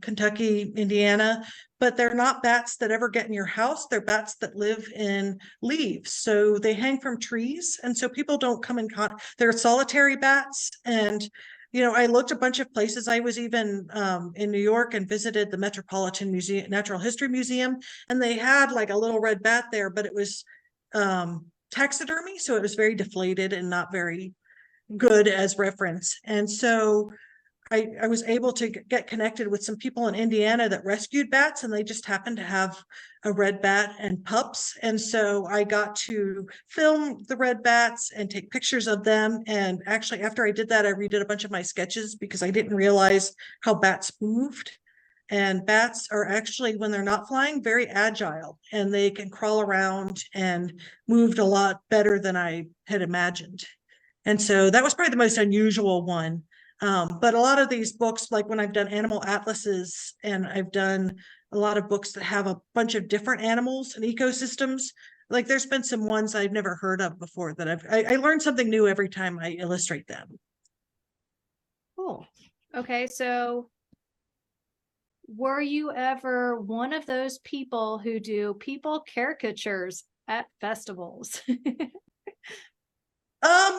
Kentucky, Indiana, but they're not bats that ever get in your house. They're bats that live in leaves. So they hang from trees. And so people don't come in contact. They're solitary bats. And I looked a bunch of places. I was even in New York and visited the Metropolitan Museum, Natural History Museum, and they had like a little red bat there, but it was taxidermy, so it was very deflated and not very good as reference. And so I was able to get connected with some people in Indiana that rescued bats, and they just happened to have a red bat and pups. And so I got to film the red bats and take pictures of them. And actually, after I did that, I redid a bunch of my sketches because I didn't realize how bats moved. And bats are actually, when they're not flying, very agile, and they can crawl around and moved a lot better than I had imagined. And so that was probably the most unusual one. But a lot of these books, like when I've done animal atlases, and I've done a lot of books that have a bunch of different animals and ecosystems, like there's been some ones I've never heard of before that I learned something new every time I illustrate them. Cool. Okay, so were you ever one of those people who do people caricatures at festivals?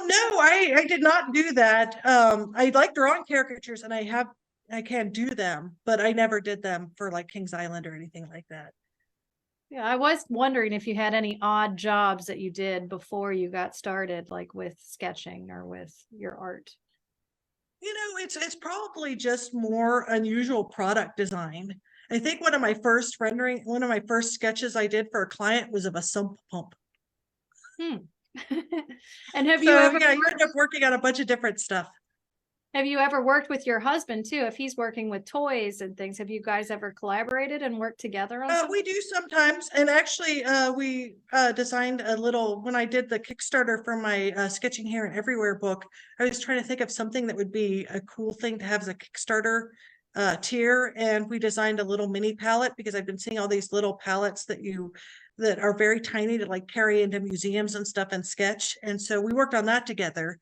No, I did not do that. I like drawing caricatures, and I can do them, but I never did them for like Kings Island or anything like that. Yeah, I was wondering if you had any odd jobs that you did before you got started, like with sketching or with your art. You know, it's probably just more unusual product design. I think one of my first sketches I did for a client was of a sump pump. And have you So ever yeah, you end up working on a bunch of different stuff. have you ever worked with your husband too? If he's working with toys and things, have you guys ever collaborated and worked together on something? We do sometimes, and actually, we designed a little. When I did the Kickstarter for my Sketching Here and Everywhere book, I was trying to think of something that would be a cool thing to have as a Kickstarter tier, and we designed a little mini palette because I've been seeing all these little palettes that are very tiny to like carry into museums and stuff and sketch, and so we worked on that together.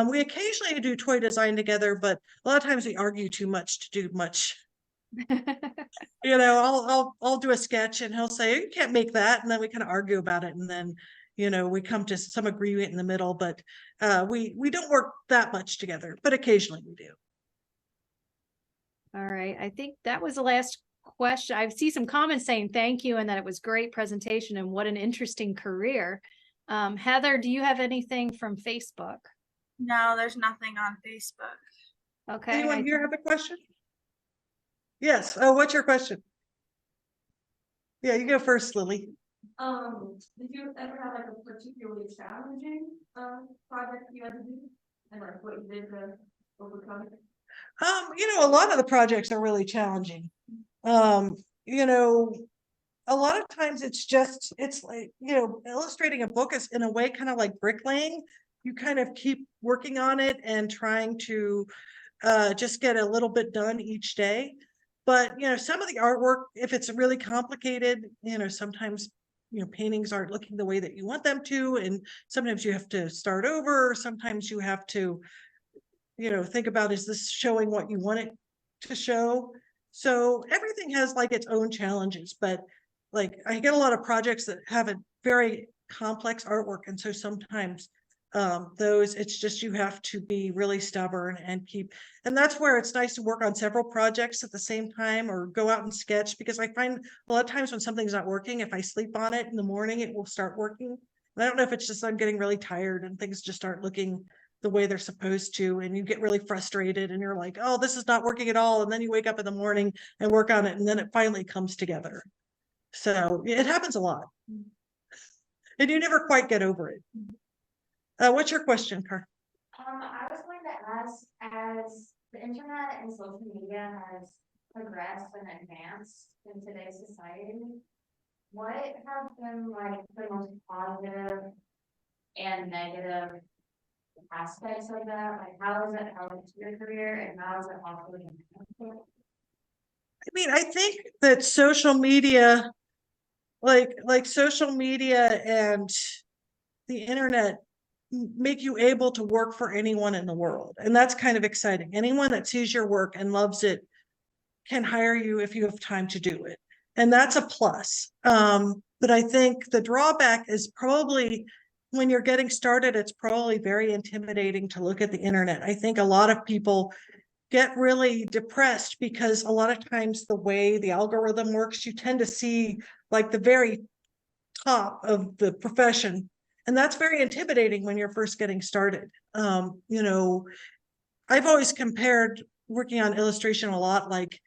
We occasionally do toy design together, but a lot of times we argue too much to do much. You know, I'll do a sketch and he'll say, you can't make that. And then we kind of argue about it. And then, you know, we come to some agreement in the middle, but we don't work that much together, but occasionally we do. All right. I think that was the last question. I see some comments saying thank you and that it was great presentation and what an interesting career. Heather, do you have anything from Facebook? No, there's nothing on Facebook. Okay. Anyone here have a question? Yes. Oh, what's your question? Yeah, you go first, Lily. Did you ever have like a particularly challenging project you had to do, and like what you did to overcome it? You know, a lot of the projects are really challenging. You know, a lot of times it's like, you know, illustrating a book is in a way kind of like bricklaying. You kind of keep working on it and trying to just get a little bit done each day. But, you know, some of the artwork, if it's really complicated, you know, sometimes, you know, paintings aren't looking the way that you want them to. And sometimes you have to start over. Sometimes you have to, you know, think about, is this showing what you want it to show? So everything has like its own challenges, but like I get a lot of projects that have a very complex artwork. And so sometimes those, it's just, you have to be really stubborn and and that's where it's nice to work on several projects at the same time or go out and sketch, because I find a lot of times when something's not working, if I sleep on it in the morning, it will start working. And I don't know if it's just I'm getting really tired and things just aren't looking the way they're supposed to, and you get really frustrated and you're like, oh, this is not working at all. And then you wake up in the morning and work on it, and then it finally comes together. So it happens a lot. And you never quite get over it. What's your question, Car? I was going to ask, as the internet and social media has progressed and advanced in today's society, what have been like the most positive and negative aspects of that? Like, how has it helped your career, and how has it also been? I mean, I think that social media, like social media and the internet make you able to work for anyone in the world. And that's kind of exciting. Anyone that sees your work and loves it can hire you if you have time to do it. And that's a plus. But I think the drawback is probably when you're getting started, it's probably very intimidating to look at the internet. I think a lot of people get really depressed because a lot of times the way the algorithm works, you tend to see like the very top of the profession. And that's very intimidating when you're first getting started. You know, I've always compared working on illustration a lot, like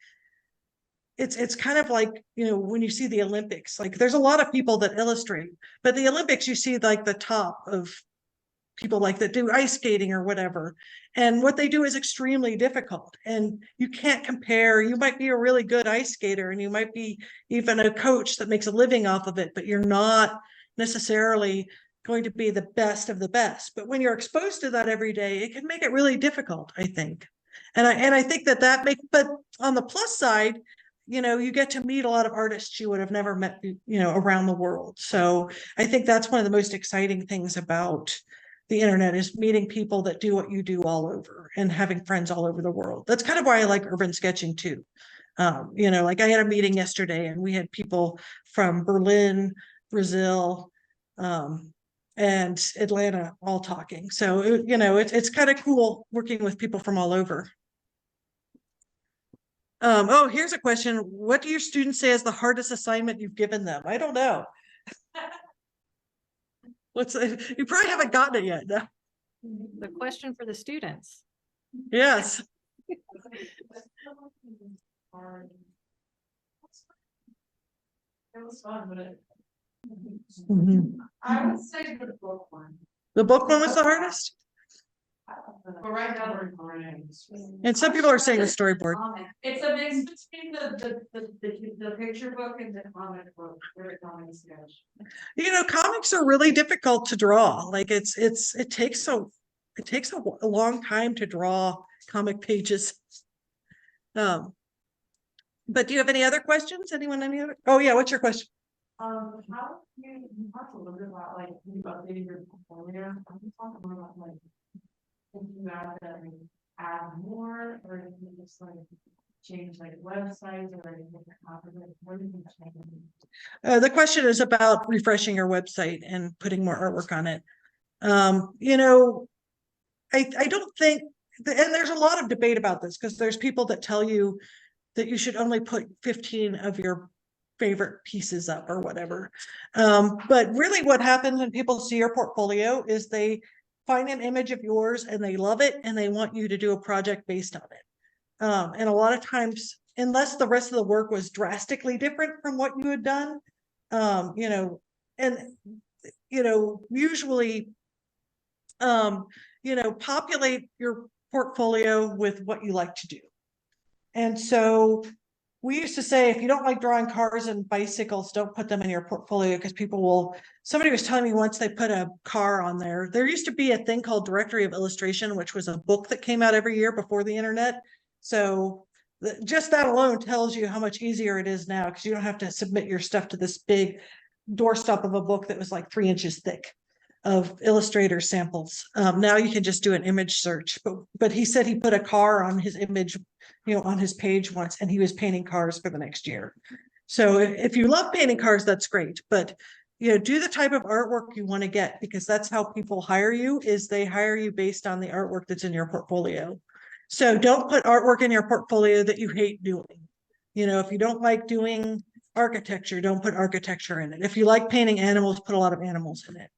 it's kind of like, you know, when you see the Olympics, like there's a lot of people that illustrate, but the Olympics, you see like the top of people like that do ice skating or whatever. And what they do is extremely difficult. And you can't compare. You might be a really good ice skater and you might be even a coach that makes a living off of it, but you're not necessarily going to be the best of the best. But when you're exposed to that every day, it can make it really difficult, I think. And I think but on the plus side, you know, you get to meet a lot of artists you would have never met, you know, around the world. So I think that's one of the most exciting things about the internet, is meeting people that do what you do all over and having friends all over the world. That's kind of why I like urban sketching too. You know, like I had a meeting yesterday and we had people from Berlin, Brazil, and Atlanta all talking. So, you know, it's kind of cool working with people from all over. Oh, here's a question. What do your students say is the hardest assignment you've given them? I don't know. You probably haven't gotten it yet. No? The question for the students. Yes. It was fun, but Mhm. I would say the book one. The book one was the hardest, But right now we're recording. and some people are saying the storyboard. It's a mix between the picture book and the comic book, where the comic sketch. You know, comics are really difficult to draw. Like it takes a long time to draw comic pages. But do you have any other questions? Anyone, any other? Oh yeah, what's your question? How you talked a little bit about like you updating your portfolio. I'm just talking more about like thinking about that and add more, or if you just like change like websites or like different topics, like what do you change? The question is about refreshing your website and putting more artwork on it. You know, I don't think, and there's a lot of debate about this because there's people that tell you that you should only put 15 of your favorite pieces up or whatever. But really what happens when people see your portfolio is they find an image of yours and they love it and they want you to do a project based on it. And a lot of times, unless the rest of the work was drastically different from what you had done, you know, and, you know, usually, you know, populate your portfolio with what you like to do. And so we used to say, if you don't like drawing cars and bicycles, don't put them in your portfolio because people will, somebody was telling me once they put a car on there. There used to be a thing called Directory of Illustration, which was a book that came out every year before the internet. So just that alone tells you how much easier it is now because you don't have to submit your stuff to this big doorstop of a book that was like 3 inches thick of Illustrator samples. Now you can just do an image search, but he said he put a car on his image, you know, on his page once, and he was painting cars for the next year. So if you love painting cars, that's great, but you know, do the type of artwork you want to get because that's how people hire you, is they hire you based on the artwork that's in your portfolio. So don't put artwork in your portfolio that you hate doing. You know, if you don't like doing architecture, don't put architecture in it. If you like painting animals, put a lot of animals in it.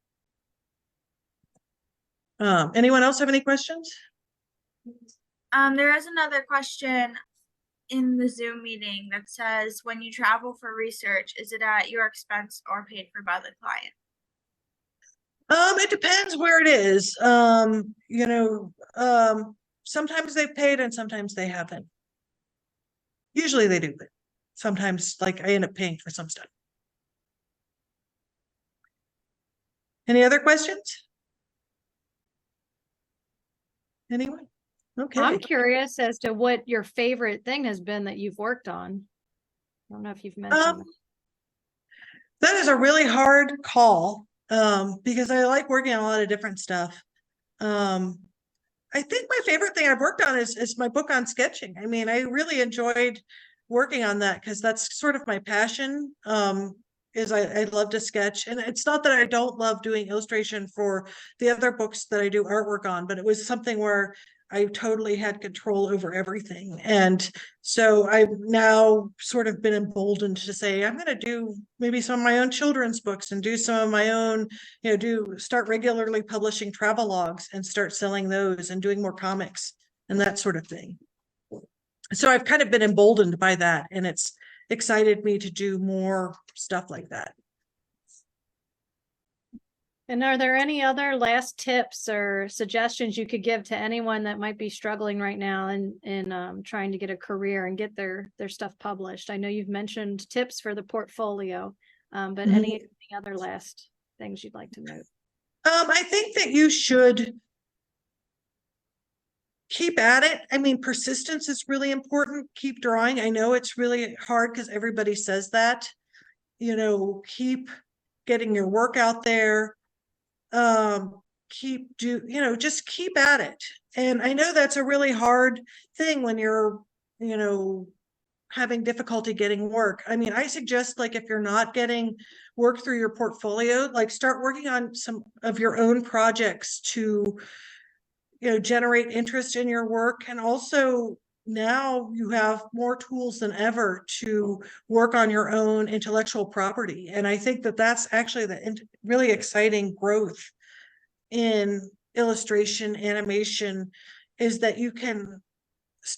Anyone else have any questions? There is another question in the Zoom meeting that says, when you travel for research, is it at your expense or paid for by the client? It depends where it is. You know, sometimes they've paid and sometimes they haven't. Usually they do, but sometimes like I end up paying for some stuff. Any other questions? Anyone? Okay. I'm curious as to what your favorite thing has been that you've worked on. I don't know if you've mentioned That is a really hard call because I like working on a lot of different stuff. I think my favorite thing I've worked on is my book on sketching. I mean, I really enjoyed working on that because that's sort of my passion. Is I love to sketch, and it's not that I don't love doing illustration for the other books that I do artwork on, but it was something where I totally had control over everything. And so I've now sort of been emboldened to say, I'm going to do maybe some of my own children's books and do some of my own, you know, start regularly publishing travel logs and start selling those and doing more comics and that sort of thing. So I've kind of been emboldened by that, and it's excited me to do more stuff like that. And are there any other last tips or suggestions you could give to anyone that might be struggling right now in trying to get a career and get their stuff published? I know you've mentioned tips for the portfolio, but any other last things you'd like to note? I think that you should keep at it. I mean, persistence is really important. Keep drawing. I know it's really hard because everybody says that. You know, keep getting your work out there. Just keep at it. And I know that's a really hard thing when you're, you know, having difficulty getting work. I mean, I suggest, like, if you're not getting work through your portfolio, like start working on some of your own projects to, you know, generate interest in your work. And also now you have more tools than ever to work on your own intellectual property. And I think that that's actually the really exciting growth in illustration, animation, is that you can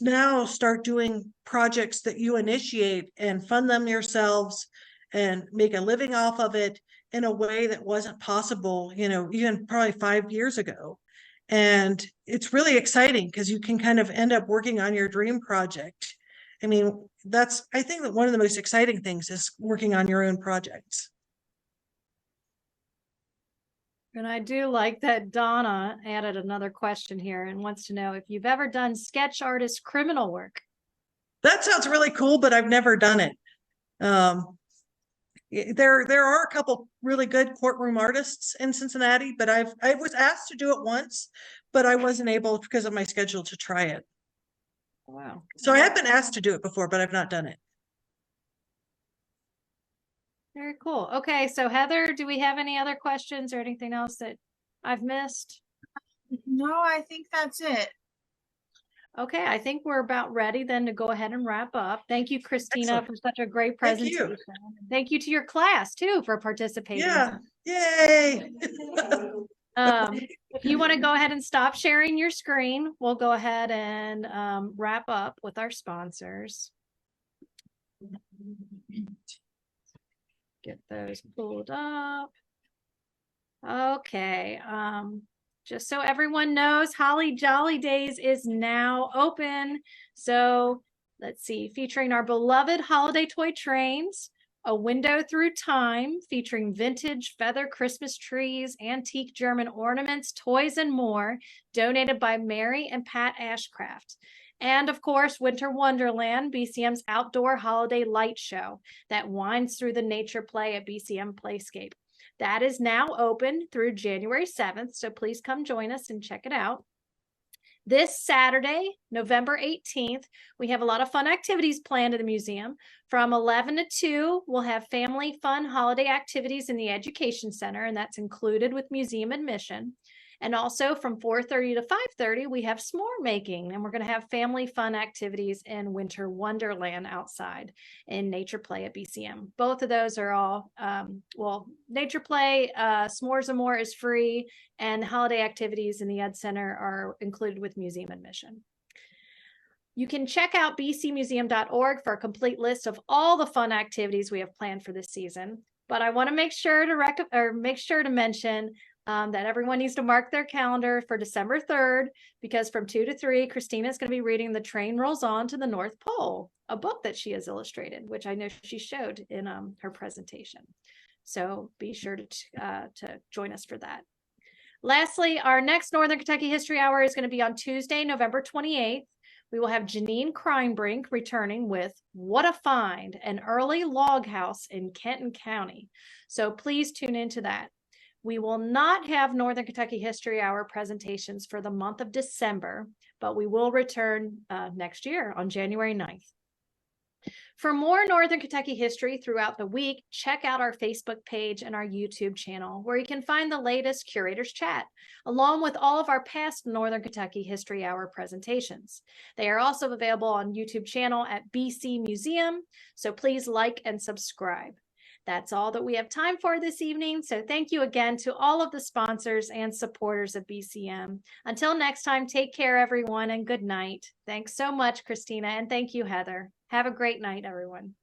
now start doing projects that you initiate and fund them yourselves and make a living off of it in a way that wasn't possible, even probably 5 years ago. And it's really exciting because you can kind of end up working on your dream project. I mean, I think that one of the most exciting things is working on your own projects. And I do like that Donna added another question here and wants to know if you've ever done sketch artist criminal work. That sounds really cool, but I've never done it. There are a couple really good courtroom artists in Cincinnati, but I was asked to do it once, but I wasn't able because of my schedule to try it. Wow. So I have been asked to do it before, but I've not done it. Very cool. Okay, so Heather, do we have any other questions or anything else that I've missed? No, I think that's it. Okay, I think we're about ready then to go ahead and wrap up. Thank you, Christina, Excellent. for such a great Thank you. presentation. Thank you to your class too for participating. Yeah, yay. If you want to go ahead and stop sharing your screen, we'll go ahead and wrap up with our sponsors. Get those pulled up. Okay. Just so everyone knows, Holly Jolly Days is now open. So let's see, featuring our beloved holiday toy trains, a window through time featuring vintage feather Christmas trees, antique German ornaments, toys, and more, donated by Mary and Pat Ashcraft. And of course, Winter Wonderland, BCM's outdoor holiday light show that winds through the nature play at BCM Playscape. That is now open through January 7th, so please come join us and check it out. This Saturday, November 18th, we have a lot of fun activities planned at the museum. From 11 to 2, we'll have family fun holiday activities in the Education Center, and that's included with museum admission. And also from 4:30 to 5:30, we have s'more making, and we're going to have family fun activities in Winter Wonderland outside in Nature Play at BCM. Both of those are all, Nature Play, S'mores and More is free, and holiday activities in the Ed Center are included with museum admission. You can check out bcmuseum.org for a complete list of all the fun activities we have planned for this season. But I want to make sure to mention that everyone needs to mark their calendar for December 3rd, because from 2 to 3, Christina is going to be reading The Train Rolls On to the North Pole, a book that she has illustrated, which I know she showed in her presentation. So be sure to join us for that. Lastly, our next Northern Kentucky History Hour is going to be on Tuesday, November 28th. We will have Janine Kreinbrink returning with What a Find, an early log house in Kenton County. So please tune into that. We will not have Northern Kentucky History Hour presentations for the month of December, but we will return next year on January 9th. For more Northern Kentucky history throughout the week, check out our Facebook page and our YouTube channel, where you can find the latest Curators Chat, along with all of our past Northern Kentucky History Hour presentations. They are also available on YouTube channel at BC Museum, so please like and subscribe. That's all that we have time for this evening, so thank you again to all of the sponsors and supporters of BCM. Until next time, take care, everyone, and good night. Thanks so much, Christina, and thank you, Heather. Have a great night, everyone.